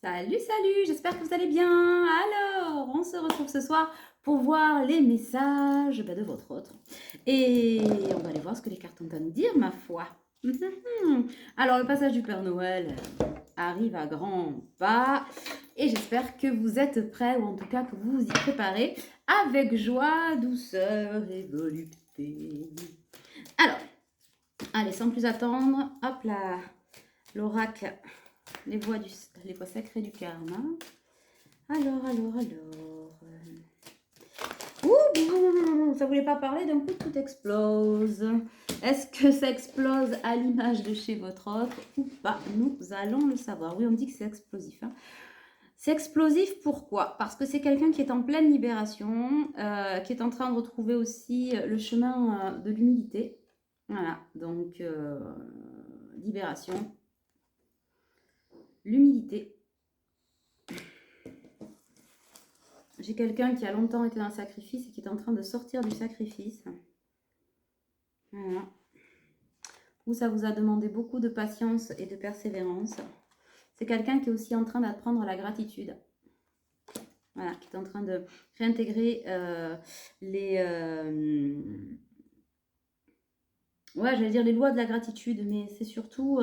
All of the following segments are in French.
Salut, salut, j'espère que vous allez bien. Alors, on se retrouve ce soir pour voir les messages de votre autre. Et on va aller voir ce que les cartes ont à nous dire, ma foi. Alors, le passage du Père Noël arrive à grands pas. Et j'espère que vous êtes prêts, ou en tout cas que vous vous y préparez avec joie, douceur et volupté. Alors, allez, sans plus attendre, hop là, l'oracle. Les voix sacrées du karma. Alors. Ouh, ça voulait pas parler, d'un coup tout explose. Est-ce que ça explose à l'image de chez votre autre ou pas? Nous allons le savoir. Oui, on dit que c'est explosif. Hein. C'est explosif pourquoi? Parce que c'est quelqu'un qui est en pleine libération, qui est en train de retrouver aussi le chemin de l'humilité. Voilà, donc libération, l'humilité. J'ai quelqu'un qui a longtemps été dans le sacrifice et qui est en train de sortir du sacrifice. Voilà. Où ça vous a demandé beaucoup de patience et de persévérance. C'est quelqu'un qui est aussi en train d'apprendre la gratitude. Voilà, qui est en train de réintégrer ouais, j'allais dire les lois de la gratitude, mais c'est surtout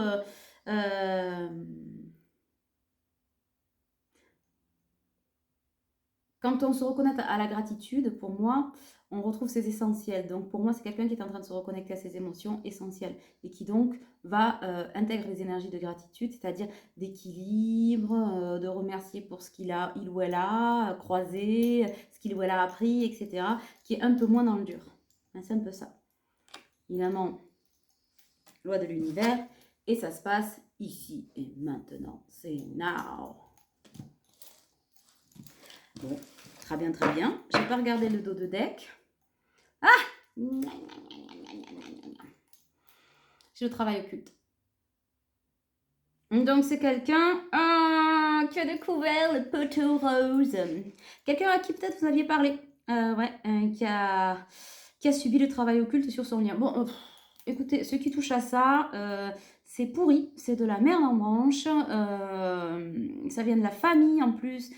quand on se reconnaît à la gratitude, pour moi, on retrouve ses essentiels. Donc pour moi, c'est quelqu'un qui est en train de se reconnecter à ses émotions essentielles et qui donc va intégrer les énergies de gratitude, c'est-à-dire d'équilibre, de remercier pour ce qu'il a, il ou elle a croisé, ce qu'il ou elle a appris, etc., qui est un peu moins dans le dur. C'est un peu ça. Évidemment, loi de l'univers, et ça se passe ici et maintenant. C'est now. Bon, très bien, très bien. Je n'ai pas regardé le dos de deck. Ah! J'ai le travail occulte. Donc c'est quelqu'un qui a découvert le poteau rose. Quelqu'un à qui peut-être vous aviez parlé. Ouais, qui a subi le travail occulte sur son lien. Bon, écoutez, ce qui touche à ça, c'est pourri, c'est de la merde en branche. Ça vient de la famille en plus.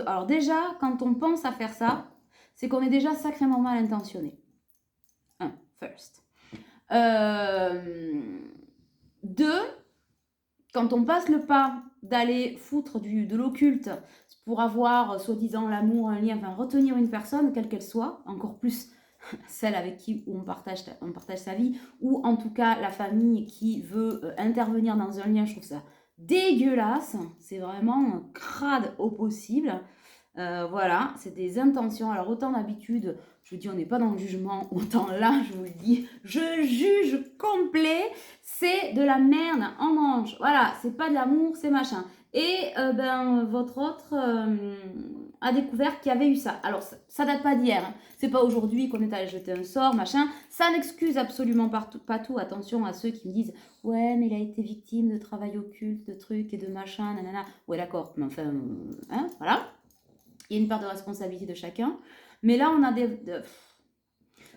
Alors déjà, quand on pense à faire ça, c'est qu'on est déjà sacrément mal intentionné. First. Deux, quand on passe le pas d'aller foutre de l'occulte pour avoir soi-disant l'amour, un lien, enfin retenir une personne, quelle qu'elle soit, encore plus celle avec qui on partage sa vie, ou en tout cas la famille qui veut intervenir dans un lien, je trouve ça dégueulasse, c'est vraiment crade au possible. Voilà, c'est des intentions. Alors autant d'habitude, je vous dis, on n'est pas dans le jugement, autant là, je vous le dis, je juge complet, c'est de la merde en manche. Voilà, c'est pas de l'amour, c'est machin. Et votre autre a découvert qu'il y avait eu ça. Alors ça date pas d'hier, hein. C'est pas aujourd'hui qu'on est allé jeter un sort, machin. Ça n'excuse absolument pas tout. Attention à ceux qui me disent ouais, mais il a été victime de travail occulte, de trucs et de machin, nanana. Ouais, d'accord, mais enfin, hein, voilà. Il y a une part de responsabilité de chacun. Mais là,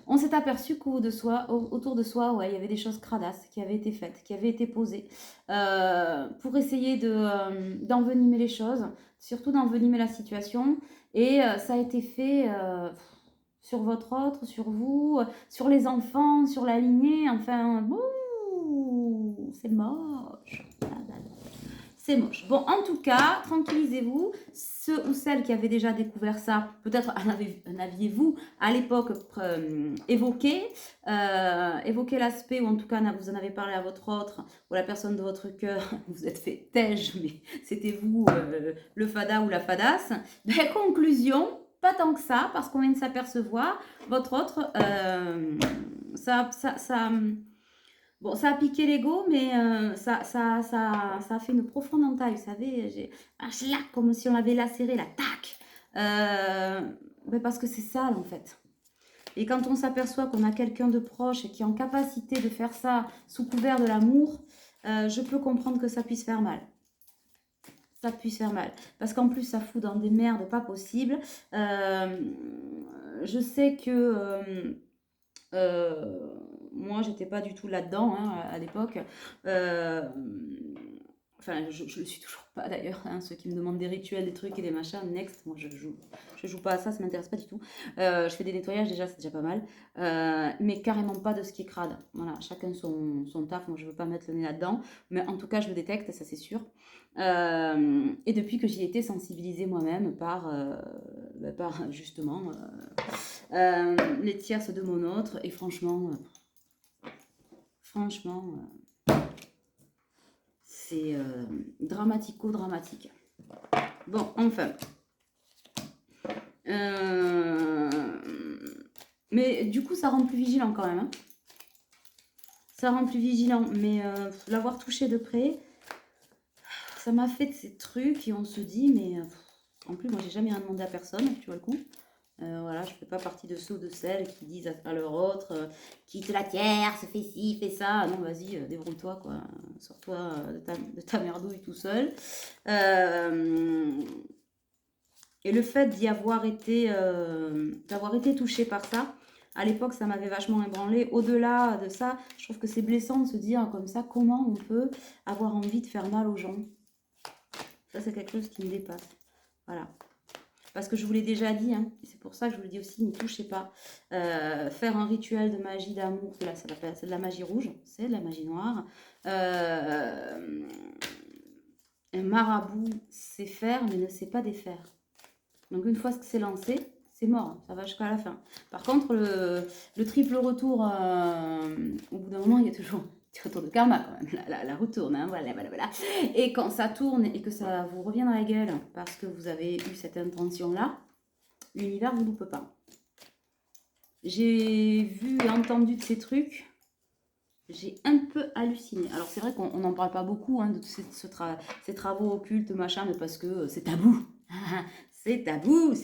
on s'est aperçu autour de soi, ouais, il y avait des choses cradasses qui avaient été faites, qui avaient été posées pour essayer d'envenimer les choses, surtout d'envenimer la situation. Et ça a été fait sur votre autre, sur vous, sur les enfants, sur la lignée. Enfin, c'est moche. C'est moche. Bon, en tout cas, tranquillisez-vous. Ceux ou celles qui avaient déjà découvert ça, peut-être en aviez-vous à l'époque évoqué l'aspect, ou en tout cas vous en avez parlé à votre autre, ou la personne de votre cœur, vous êtes fait tège, mais c'était vous, le fada ou la fadasse. Ben, conclusion, pas tant que ça, parce qu'on vient de s'apercevoir, votre autre, bon, ça a piqué l'ego, mais ça a fait une profonde entaille, vous savez. Comme si on avait lacéré, la tac. Parce que c'est sale, en fait. Et quand on s'aperçoit qu'on a quelqu'un de proche et qui est en capacité de faire ça sous couvert de l'amour, je peux comprendre que ça puisse faire mal. Ça puisse faire mal. Parce qu'en plus, ça fout dans des merdes pas possibles. Je sais que... moi, j'étais pas du tout là-dedans hein, à l'époque. Enfin, je le suis toujours pas d'ailleurs, hein, ceux qui me demandent des rituels, des trucs et des machins, next, moi je joue pas à ça, ça m'intéresse pas du tout. Je fais des nettoyages déjà, c'est déjà pas mal. Mais carrément pas de ce qui est crade. Voilà, chacun son taf, moi je veux pas mettre le nez là-dedans. Mais en tout cas, je le détecte, ça c'est sûr. Et depuis que j'y ai été sensibilisée moi-même par justement les tierces de mon autre, et franchement, c'est dramatico-dramatique. Bon, enfin. Mais du coup, ça rend plus vigilant quand même. Hein. Ça rend plus vigilant. Mais l'avoir touché de près, ça m'a fait de ces trucs et on se dit, mais en plus, moi, j'ai jamais rien demandé à personne, tu vois le coup. Voilà, je fais pas partie de ceux ou de celles qui disent à leur autre, quitte la tierce, fais ci, fais ça. Non, vas-y, débrouille-toi, quoi. Sors-toi de ta merdouille tout seul. Et le fait d'avoir été touchée par ça, à l'époque, ça m'avait vachement ébranlé. Au-delà de ça, je trouve que c'est blessant de se dire comme ça, comment on peut avoir envie de faire mal aux gens. Ça, c'est quelque chose qui me dépasse. Voilà. Parce que je vous l'ai déjà dit, hein, et c'est pour ça que je vous le dis aussi, n'y touchez pas. Faire un rituel de magie d'amour, là, c'est de la magie rouge, c'est de la magie noire. Un marabout sait faire, mais ne sait pas défaire. Donc une fois que c'est lancé, c'est mort, hein, ça va jusqu'à la fin. Par contre, le triple retour, au bout d'un moment, il y a toujours un petit retour de karma quand même. La roue tourne, hein, voilà. Et quand ça tourne et que ça vous revient dans la gueule parce que vous avez eu cette intention-là, l'univers ne vous loupe pas. J'ai vu et entendu de ces trucs, j'ai un peu halluciné. Alors c'est vrai qu'on n'en parle pas beaucoup hein, de ces travaux occultes, machin, mais parce que c'est tabou. C'est tabou,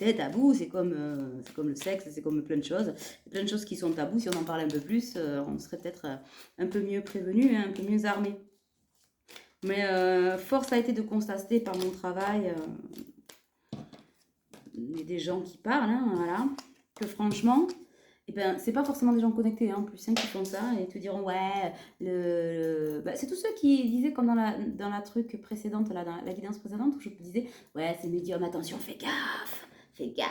c'est comme le sexe, c'est comme plein de choses. Il y a plein de choses qui sont tabous, si on en parlait un peu plus, on serait peut-être un peu mieux prévenu, hein, un peu mieux armé. Mais force a été de constater par mon travail, des gens qui parlent, hein, voilà, que franchement, eh ben, c'est pas forcément des gens connectés, hein, en plus, hein, qui font ça et te diront, ouais, bah, c'est tous ceux qui disaient, comme dans la truc précédente, là, dans la guidance précédente, où je disais, ouais, c'est médium, attention, fais gaffe,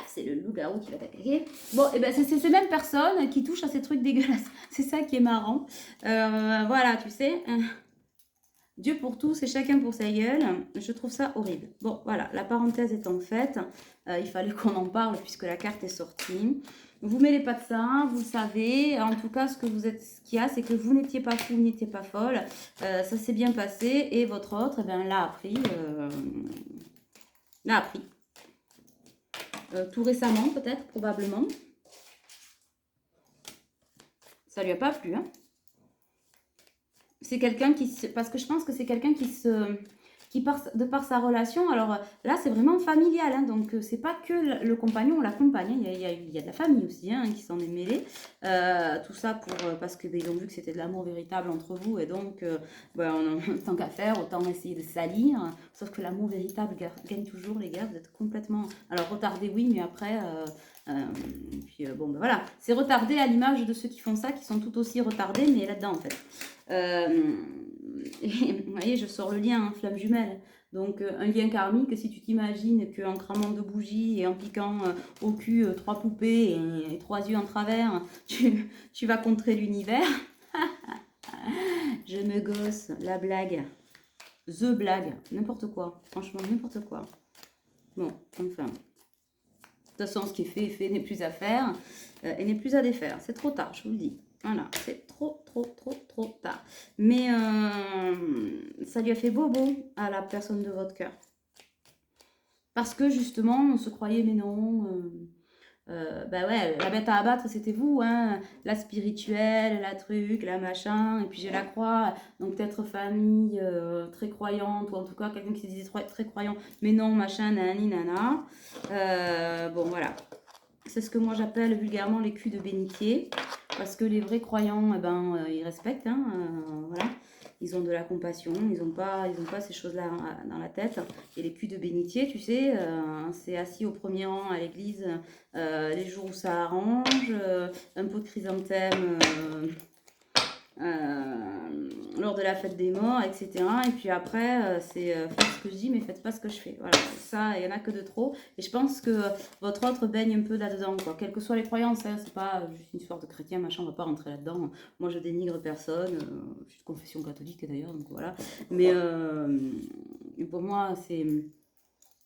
c'est le loup-garou qui va t'attaquer. Bon, et ben c'est ces mêmes personnes qui touchent à ces trucs dégueulasses. C'est ça qui est marrant. Voilà, tu sais. Dieu pour tous et chacun pour sa gueule. Je trouve ça horrible. Bon, voilà, la parenthèse étant faite, il fallait qu'on en parle puisque la carte est sortie. Vous mêlez pas de ça, vous le savez. En tout cas, ce qu'il y a, c'est que vous n'étiez pas fou, vous n'étiez pas folle. Ça s'est bien passé et votre autre, eh ben, l'a appris. Tout récemment, peut-être, probablement. Ça lui a pas plu, hein. C'est quelqu'un parce que je pense que c'est quelqu'un de par sa relation, alors là c'est vraiment familial, hein, donc c'est pas que le compagnon ou la compagne, hein, il y a de la famille aussi hein, qui s'en est mêlée, tout ça parce que ils ont vu que c'était de l'amour véritable entre vous et donc tant qu'à faire autant essayer de salir, sauf que l'amour véritable gagne toujours les gars, vous êtes complètement, alors retardé oui mais après bon ben voilà, c'est retardé à l'image de ceux qui font ça qui sont tout aussi retardés mais là-dedans en fait. Et, vous voyez, je sors le lien, hein, flamme jumelle. Donc, un lien karmique, si tu t'imagines qu'en cramant 2 bougies et en piquant au cul 3 poupées et 3 yeux en travers, tu vas contrer l'univers. Je me gosse, la blague. The blague, n'importe quoi. Franchement, n'importe quoi. Bon, enfin. De toute façon, ce qui est fait, n'est plus à faire et n'est plus à défaire. C'est trop tard, je vous le dis. Voilà, c'est trop tard. Mais ça lui a fait bobo à la personne de votre cœur. Parce que justement, on se croyait, mais non. Bah ouais, la bête à abattre, c'était vous, hein. La spirituelle, la truc, la machin. Et puis j'ai la croix. Donc peut-être famille très croyante, ou en tout cas quelqu'un qui se disait très croyant. Mais non, machin, nani, nana. Bon, voilà. C'est ce que moi j'appelle vulgairement les culs de bénitier. Parce que les vrais croyants, eh ben, ils respectent, hein, voilà. Ils ont de la compassion, ils ont pas ces choses-là dans la tête. Et les culs de bénitier, tu sais, c'est assis au premier rang à l'église les jours où ça arrange, un pot de chrysanthème lors de la fête des morts, etc. Et puis après, c'est faites ce que je dis, mais faites pas ce que je fais. Voilà, ça, il y en a que de trop. Et je pense que votre autre baigne un peu là-dedans, quoi. Quelles que soient les croyances, hein, c'est pas juste une histoire de chrétien, machin, on va pas rentrer là-dedans. Moi, je dénigre personne. Je suis de confession catholique d'ailleurs, donc voilà. Mais pour moi, c'est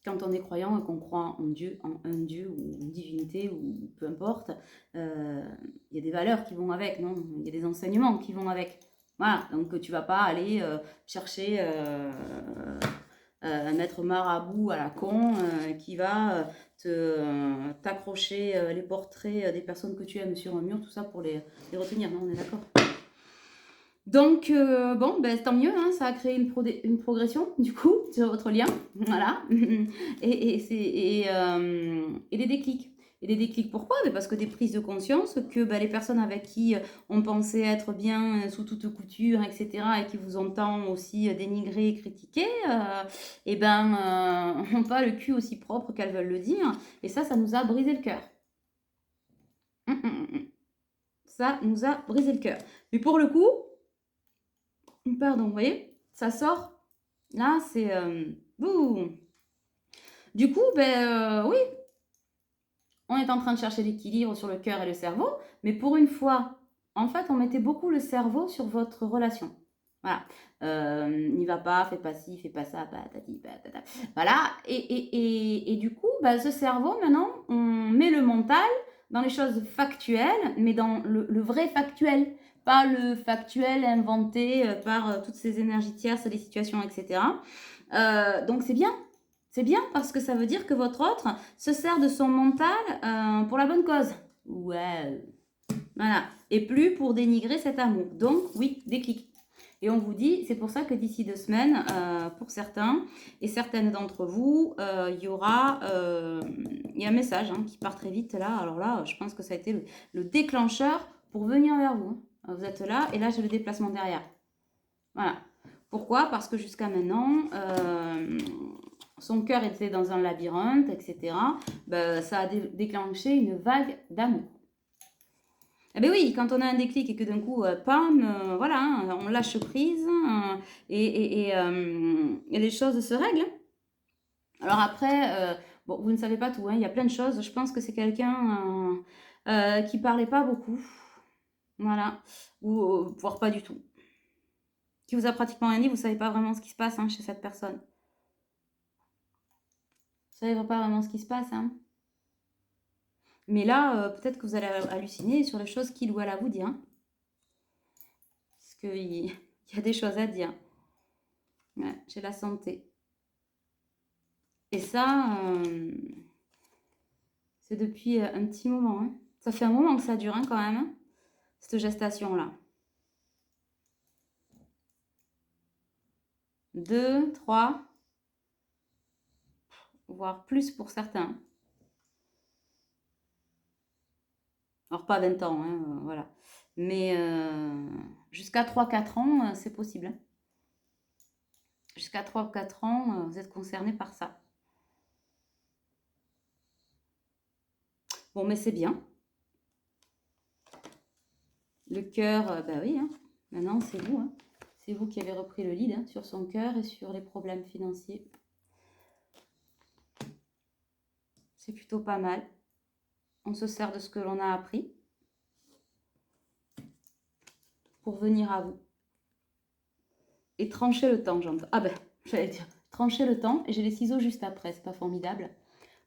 quand on est croyant et qu'on croit en Dieu, en un Dieu ou une divinité ou peu importe, il y a des valeurs qui vont avec, non? Il y a des enseignements qui vont avec. Voilà, donc tu vas pas aller chercher un maître marabout à la con qui va t'accrocher les portraits des personnes que tu aimes sur un mur, tout ça pour les retenir, non? On est d'accord? Donc, bon, ben, tant mieux, hein, ça a créé une progression, du coup, sur votre lien. Voilà. Et les déclics. Et les déclics, pourquoi? Ben, parce que des prises de conscience que ben, les personnes avec qui on pensait être bien sous toute couture, etc., et qui vous entendent aussi dénigrer et critiquer, et ben, n'ont pas le cul aussi propre qu'elles veulent le dire. Et ça nous a brisé le cœur. Ça nous a brisé le cœur. Mais pour le coup, pardon, vous voyez, ça sort. Là, c'est... boum. Du coup, ben oui, on est en train de chercher l'équilibre sur le cœur et le cerveau, mais pour une fois, en fait, on mettait beaucoup le cerveau sur votre relation. Voilà. N'y va pas, fais pas ci, fais pas ça, patati, patata. Voilà. Et du coup, ben, ce cerveau, maintenant, on met le mental dans les choses factuelles, mais dans le vrai factuel. Pas le factuel inventé par toutes ces énergies tierces, les situations, etc. Donc c'est bien. C'est bien parce que ça veut dire que votre autre se sert de son mental pour la bonne cause. Ouais. Voilà. Et plus pour dénigrer cet amour. Donc oui, déclic. Et on vous dit, c'est pour ça que d'ici 2 semaines, pour certains et certaines d'entre vous, il y aura il y a un message hein, qui part très vite là. Alors là, je pense que ça a été le déclencheur pour venir vers vous. Vous êtes là et là, j'ai le déplacement derrière. Voilà. Pourquoi? Parce que jusqu'à maintenant, son cœur était dans un labyrinthe, etc. Ben, ça a déclenché une vague d'amour. Eh bien oui, quand on a un déclic et que d'un coup, pam, voilà, hein, on lâche prise et les choses se règlent. Alors après, bon, vous ne savez pas tout, hein, il y a plein de choses. Je pense que c'est quelqu'un qui parlait pas beaucoup, voilà, ou voire pas du tout. Qui vous a pratiquement rien dit, vous savez pas vraiment ce qui se passe hein, chez cette personne. Vous savez pas vraiment ce qui se passe, hein. Mais là, peut-être que vous allez halluciner sur les choses qu'il ou elle a vous dire. Parce qu'il y a des choses à dire. Ouais, j'ai la santé. Et ça, c'est depuis un petit moment. Hein. Ça fait un moment que ça dure hein, quand même, hein, cette gestation-là. 2, 3, voire plus pour certains. Alors pas 20 ans, hein, voilà. Mais jusqu'à 3-4 ans, c'est possible. Hein. Jusqu'à 3-4 ans, vous êtes concerné par ça. Bon, mais c'est bien. Le cœur, bah oui, hein. Maintenant c'est vous. Hein. C'est vous qui avez repris le lead hein, sur son cœur et sur les problèmes financiers. C'est plutôt pas mal. On se sert de ce que l'on a appris pour venir à vous. Et trancher le temps, j'entends. Ah ben, j'allais dire, trancher le temps. Et j'ai les ciseaux juste après, c'est pas formidable.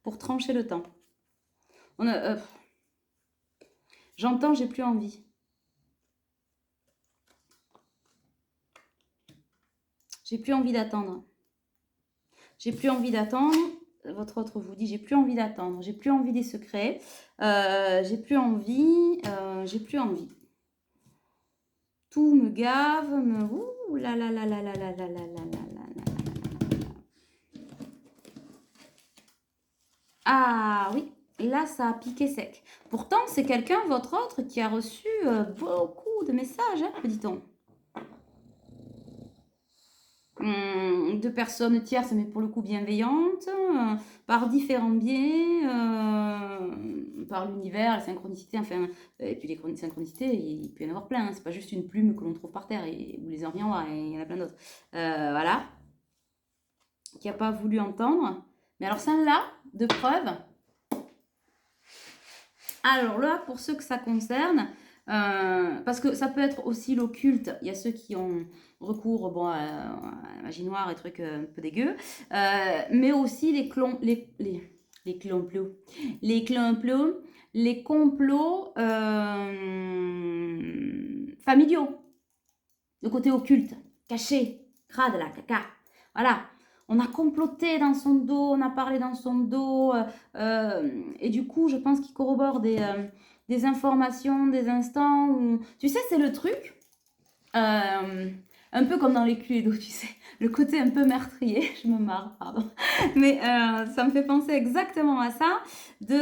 Pour trancher le temps. J'entends, j'ai plus envie. J'ai plus envie d'attendre. J'ai plus envie d'attendre. Votre autre vous dit, j'ai plus envie d'attendre. J'ai plus envie des secrets. J'ai plus envie. J'ai plus envie. Tout me gave, me... Ouh là là là là là là là là là là. Ah oui, là ça a piqué sec. Pourtant, c'est quelqu'un, votre autre, qui a reçu beaucoup de messages, hein, dit-on. de personnes tierces, mais pour le coup bienveillantes, par différents biais, par l'univers, la synchronicité, enfin, et puis les synchronicités, il peut y en avoir plein, hein, c'est pas juste une plume que l'on trouve par terre, ou les environnements, et il y en a plein d'autres. Voilà, qui n'a pas voulu entendre. Mais alors celle-là, de preuve, alors là, pour ceux que ça concerne, parce que ça peut être aussi l'occulte, il y a ceux qui ont recours bon, à la magie noire et trucs un peu dégueux, mais aussi les complots, les complots familiaux, le côté occulte, caché, crade là, caca, voilà. On a comploté dans son dos, on a parlé dans son dos, et du coup, je pense qu'il corrobore des informations, des instants où... Tu sais, c'est le truc, un peu comme dans les Cluedo, tu sais, le côté un peu meurtrier, je me marre, pardon, mais ça me fait penser exactement à ça, ouais,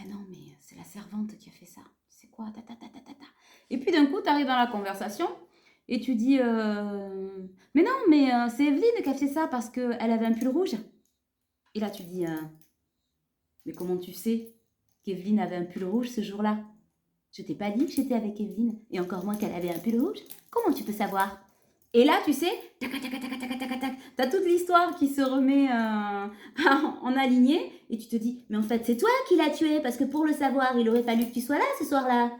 non, mais c'est la servante qui a fait ça, c'est quoi, ta, ta, ta, ta, ta, ta. Et puis d'un coup, tu arrives dans la conversation, et tu dis, mais non, mais c'est Evelyne qui a fait ça parce qu'elle avait un pull rouge. Et là, tu dis, mais comment tu sais qu'Evelyne avait un pull rouge ce jour-là? Je t'ai pas dit que j'étais avec Evelyne, et encore moins qu'elle avait un pull rouge. Comment tu peux savoir? Et là, tu sais, tac, tac, tac, tac, tac, tac, tac, t'as toute l'histoire qui se remet en aligné, et tu te dis, mais en fait, c'est toi qui l'as tué, parce que pour le savoir, il aurait fallu que tu sois là ce soir-là.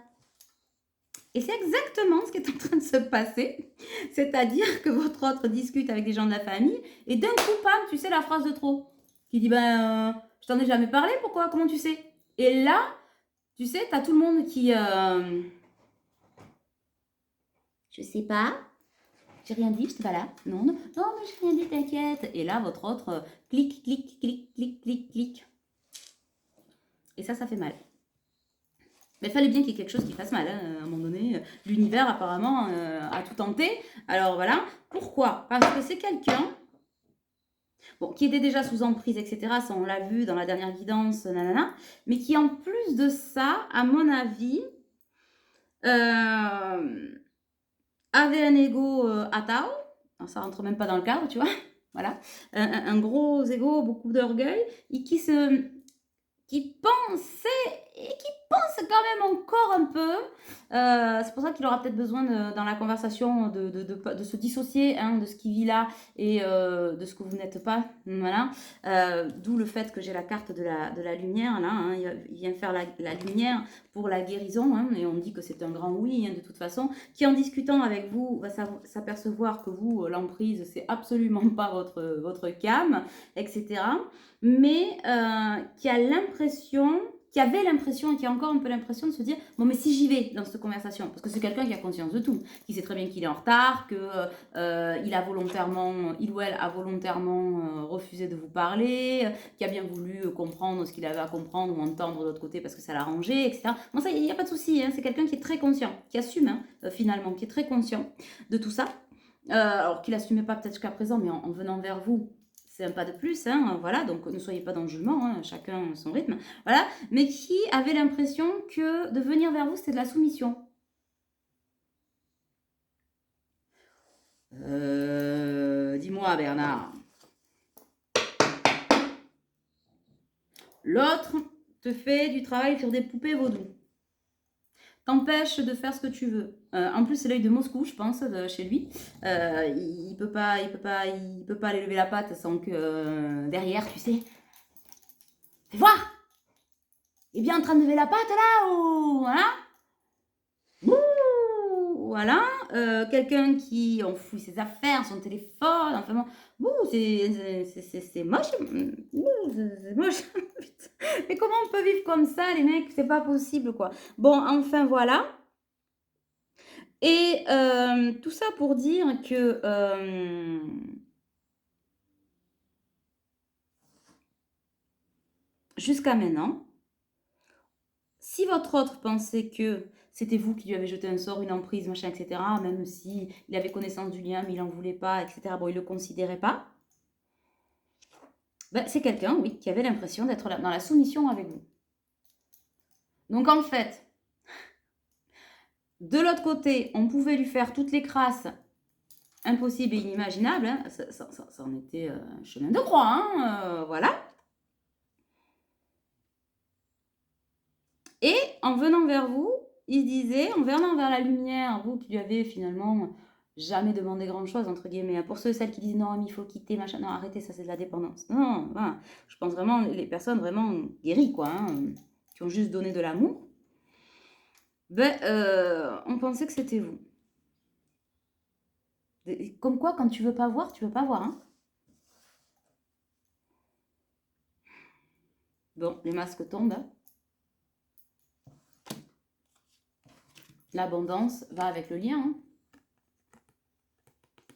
Et c'est exactement ce qui est en train de se passer. C'est-à-dire que votre autre discute avec des gens de la famille et d'un coup, pam, tu sais la phrase de trop. Qui dit, je t'en ai jamais parlé, pourquoi? Comment tu sais? Et là, tu sais, t'as tout le monde qui... Je sais pas, j'ai rien dit, j'étais pas là. Non, non, non, mais j'ai rien dit, t'inquiète. Et là, votre autre, clic, clic, clic, clic, clic, clic. Et ça fait mal. Mais il fallait bien qu'il y ait quelque chose qui fasse mal, hein. À un moment donné. L'univers, apparemment, a tout tenté. Alors voilà. Pourquoi? Parce que c'est quelqu'un bon, qui était déjà sous emprise, etc. Ça, on l'a vu dans la dernière guidance, nanana. Mais qui, en plus de ça, à mon avis, avait un ego à Tao. Alors, ça rentre même pas dans le cadre, tu vois. Voilà. Un gros ego, beaucoup d'orgueil. Et qui pensait et qui pense quand même encore un peu. C'est pour ça qu'il aura peut-être besoin dans la conversation de se dissocier hein, de ce qu'il vit là et de ce que vous n'êtes pas. Voilà. D'où le fait que j'ai la carte de la lumière. Là, hein, il vient faire la lumière pour la guérison. Hein, et on dit que c'est un grand oui hein, de toute façon. Qui en discutant avec vous va s'apercevoir que vous, l'emprise, c'est absolument pas votre cam, etc. Mais qui avait l'impression et qui a encore un peu l'impression de se dire bon mais si j'y vais dans cette conversation parce que c'est quelqu'un qui a conscience de tout, qui sait très bien qu'il est en retard, que il ou elle a volontairement refusé de vous parler, qui a bien voulu comprendre ce qu'il avait à comprendre ou entendre de l'autre côté parce que ça l'arrangeait, etc. Bon ça il n'y a pas de souci, hein, c'est quelqu'un qui est très conscient, qui assume hein, finalement, qui est très conscient de tout ça, alors qu'il n'assumait pas peut-être jusqu'à présent, mais en venant vers vous c'est un pas de plus, hein, voilà, donc ne soyez pas dans le jugement, hein, chacun son rythme, voilà, mais qui avait l'impression que de venir vers vous, c'était de la soumission. Dis-moi, Bernard. L'autre te fait du travail sur des poupées vaudou. T'empêche de faire ce que tu veux. En plus, c'est l'œil de Moscou, je pense, chez lui. Il peut pas aller lever la patte sans que derrière, tu sais. Fais voir. Il est bien en train de lever la patte là, ou voilà. Voilà, quelqu'un qui enfouit ses affaires, son téléphone, enfin bon, c'est moche, c'est moche. Mais comment on peut vivre comme ça, les mecs? C'est pas possible, quoi. Bon, enfin, voilà. Et tout ça pour dire que jusqu'à maintenant, si votre autre pensait que c'était vous qui lui avez jeté un sort, une emprise, machin, etc., même si il avait connaissance du lien, mais il n'en voulait pas, etc., bon, il ne le considérait pas, ben, c'est quelqu'un, oui, qui avait l'impression d'être dans la soumission avec vous. Donc, en fait, de l'autre côté, on pouvait lui faire toutes les crasses impossible et inimaginable, hein. Ça en était un chemin de croix, hein, voilà. Et en venant vers vous, il disait, en venant vers la lumière, vous qui lui avez finalement jamais demandé grand-chose, entre guillemets, pour ceux et celles qui disent non, mais il faut quitter, machin, non, arrêtez, ça c'est de la dépendance. Non, voilà. Je pense vraiment les personnes vraiment guéries, quoi, hein, qui ont juste donné de l'amour, ben, on pensait que c'était vous. Comme quoi, quand tu veux pas voir, tu veux pas voir, hein. Bon, les masques tombent, hein. L'abondance va avec le lien, hein.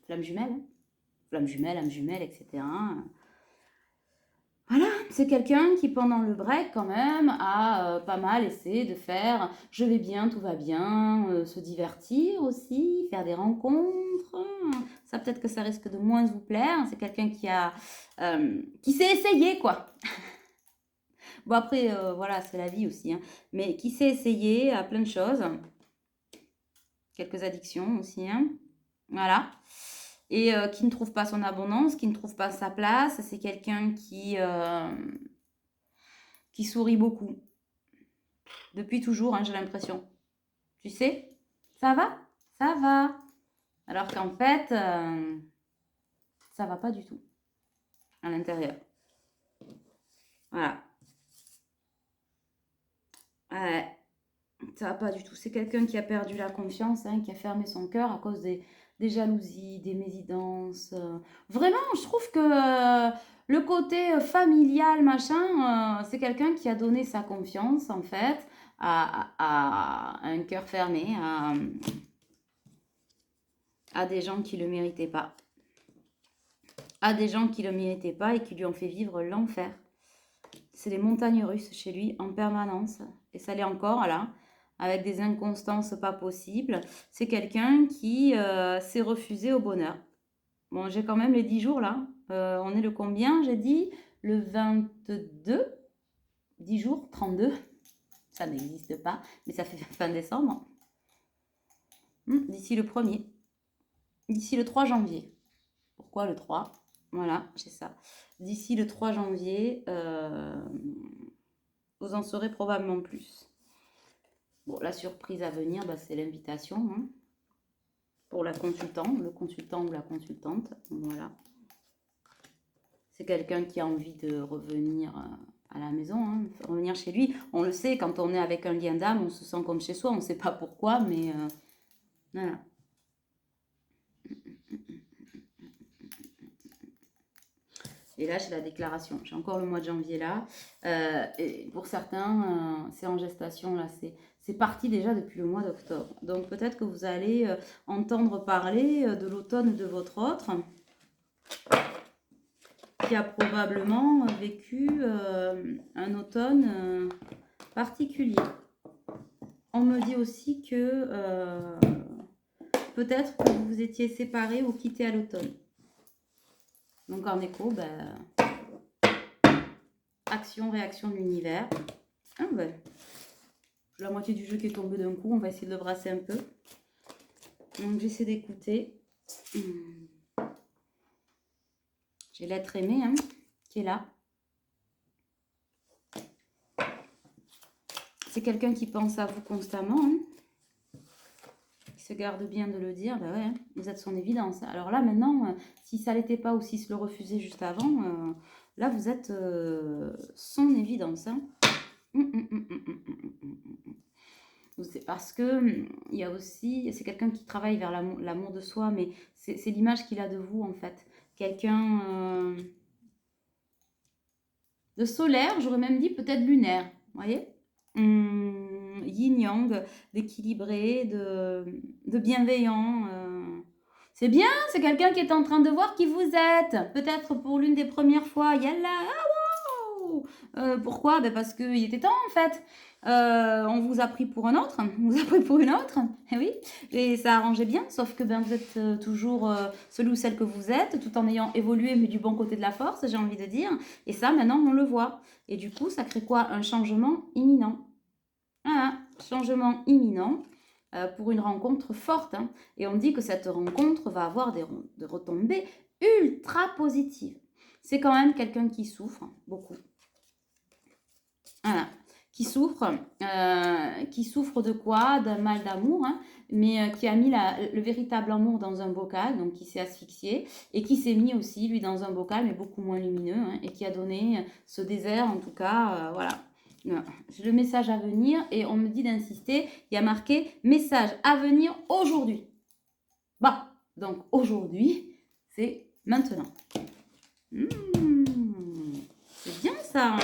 Flamme jumelle, hein. Flamme jumelle, âme jumelle, etc. Voilà, c'est quelqu'un qui pendant le break quand même a pas mal essayé de faire je vais bien, tout va bien, se divertir aussi, faire des rencontres. Ça peut-être que ça risque de moins vous plaire. C'est quelqu'un qui s'est essayé quoi. Bon après voilà c'est la vie aussi, hein, mais qui s'est essayé à plein de choses. Quelques addictions aussi, hein. Voilà. Et qui ne trouve pas son abondance, qui ne trouve pas sa place. C'est quelqu'un qui sourit beaucoup. Depuis toujours, hein, j'ai l'impression. Tu sais, ça va? Ça va. Alors qu'en fait, ça va pas du tout à l'intérieur. Voilà. Ouais, ça va pas du tout. C'est quelqu'un qui a perdu la confiance, hein, qui a fermé son cœur à cause des jalousies, des mésidances. Vraiment, je trouve que le côté familial, machin, c'est quelqu'un qui a donné sa confiance, en fait, à un cœur fermé, à des gens qui ne le méritaient pas. À des gens qui ne le méritaient pas et qui lui ont fait vivre l'enfer. C'est les montagnes russes chez lui en permanence. Et ça l'est encore, là, avec des inconstances pas possibles. C'est quelqu'un qui s'est refusé au bonheur. Bon, j'ai quand même les 10 jours, là. On est le combien, j'ai dit? Le 22. 10 jours, 32. Ça n'existe pas, mais ça fait fin décembre. D'ici le 1er. D'ici le 3 janvier. Pourquoi le 3? Voilà, c'est ça. D'ici le 3 janvier, vous en saurez probablement plus. Bon, la surprise à venir, bah, c'est l'invitation, hein, pour la consultante, le consultant ou la consultante. Voilà. C'est quelqu'un qui a envie de revenir à la maison, hein, revenir chez lui. On le sait, quand on est avec un lien d'âme, on se sent comme chez soi. On ne sait pas pourquoi, mais voilà. Et là, j'ai la déclaration. J'ai encore le mois de janvier là. Et pour certains, c'est en gestation. Là, c'est parti déjà depuis le mois d'octobre. Donc peut-être que vous allez entendre parler de l'automne de votre autre, qui a probablement vécu un automne particulier. On me dit aussi que peut-être que vous vous étiez séparés ou quittés à l'automne. Donc en écho, ben, action, réaction de l'univers. Ah ben, la moitié du jeu qui est tombé d'un coup, on va essayer de le brasser un peu. Donc j'essaie d'écouter. J'ai l'être aimé, hein, qui est là. C'est quelqu'un qui pense à vous constamment, hein, qui se garde bien de le dire. Ben ouais, hein, vous êtes son évidence. Alors là, maintenant, si ça l'était pas ou s'il se le refusait juste avant, là, vous êtes son évidence. Hein. C'est parce que il y a aussi, c'est quelqu'un qui travaille vers l'amour de soi, mais c'est l'image qu'il a de vous, en fait. Quelqu'un de solaire, j'aurais même dit peut-être lunaire, vous voyez, yin-yang, d'équilibré, de bienveillant. C'est bien, c'est quelqu'un qui est en train de voir qui vous êtes. Peut-être pour l'une des premières fois. Yalla, ah wow. Pourquoi? Ben parce qu'il était temps en fait. On vous a pris pour un autre, on vous a pris pour une autre, et oui, et ça arrangeait bien, sauf que ben, vous êtes toujours celui ou celle que vous êtes, tout en ayant évolué, mais du bon côté de la force, j'ai envie de dire, et ça, maintenant, on le voit. Et du coup, ça crée quoi? Un changement imminent. Voilà, changement imminent. pour une rencontre forte. Hein. Et on dit que cette rencontre va avoir des retombées ultra positives. C'est quand même quelqu'un qui souffre beaucoup. Voilà. Qui souffre de quoi? D'un mal d'amour, hein, mais qui a mis le véritable amour dans un bocal, donc qui s'est asphyxié, et qui s'est mis aussi, lui, dans un bocal, mais beaucoup moins lumineux, hein, et qui a donné ce désert, en tout cas, voilà. J'ai le message à venir, et on me dit d'insister, il y a marqué « message à venir aujourd'hui ». Bah, donc aujourd'hui, c'est maintenant. C'est bien ça.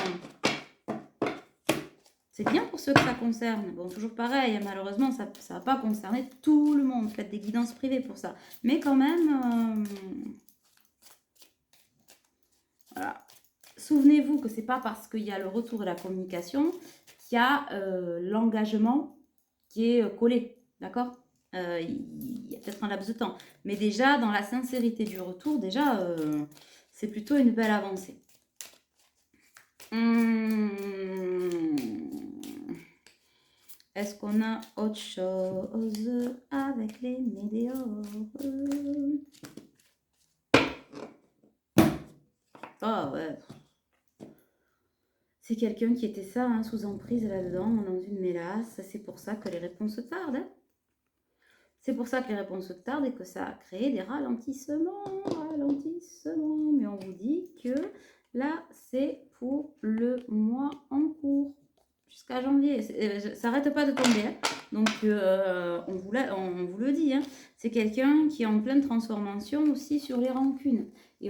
C'est bien pour ceux que ça concerne. Bon, toujours pareil, malheureusement, ça ne va pas concerner tout le monde. Faites des guidances privées pour ça. Mais quand même, voilà. Souvenez-vous que ce n'est pas parce qu'il y a le retour de la communication qu'il y a l'engagement qui est collé. D'accord? Il y a peut-être un laps de temps. Mais déjà, dans la sincérité du retour, déjà, c'est plutôt une belle avancée. Est-ce qu'on a autre chose avec les météores? Ah ouais. C'est quelqu'un qui était ça, hein, sous emprise là-dedans, dans une mélasse. C'est pour ça que les réponses tardent. Hein. C'est pour ça que les réponses tardent et que ça a créé des ralentissements. Mais on vous dit que là, c'est pour le mois en cours. Jusqu'à janvier. Ça n'arrête pas de tomber. Hein. Donc, on vous le dit. Hein. C'est quelqu'un qui est en pleine transformation aussi sur les rancunes. Et on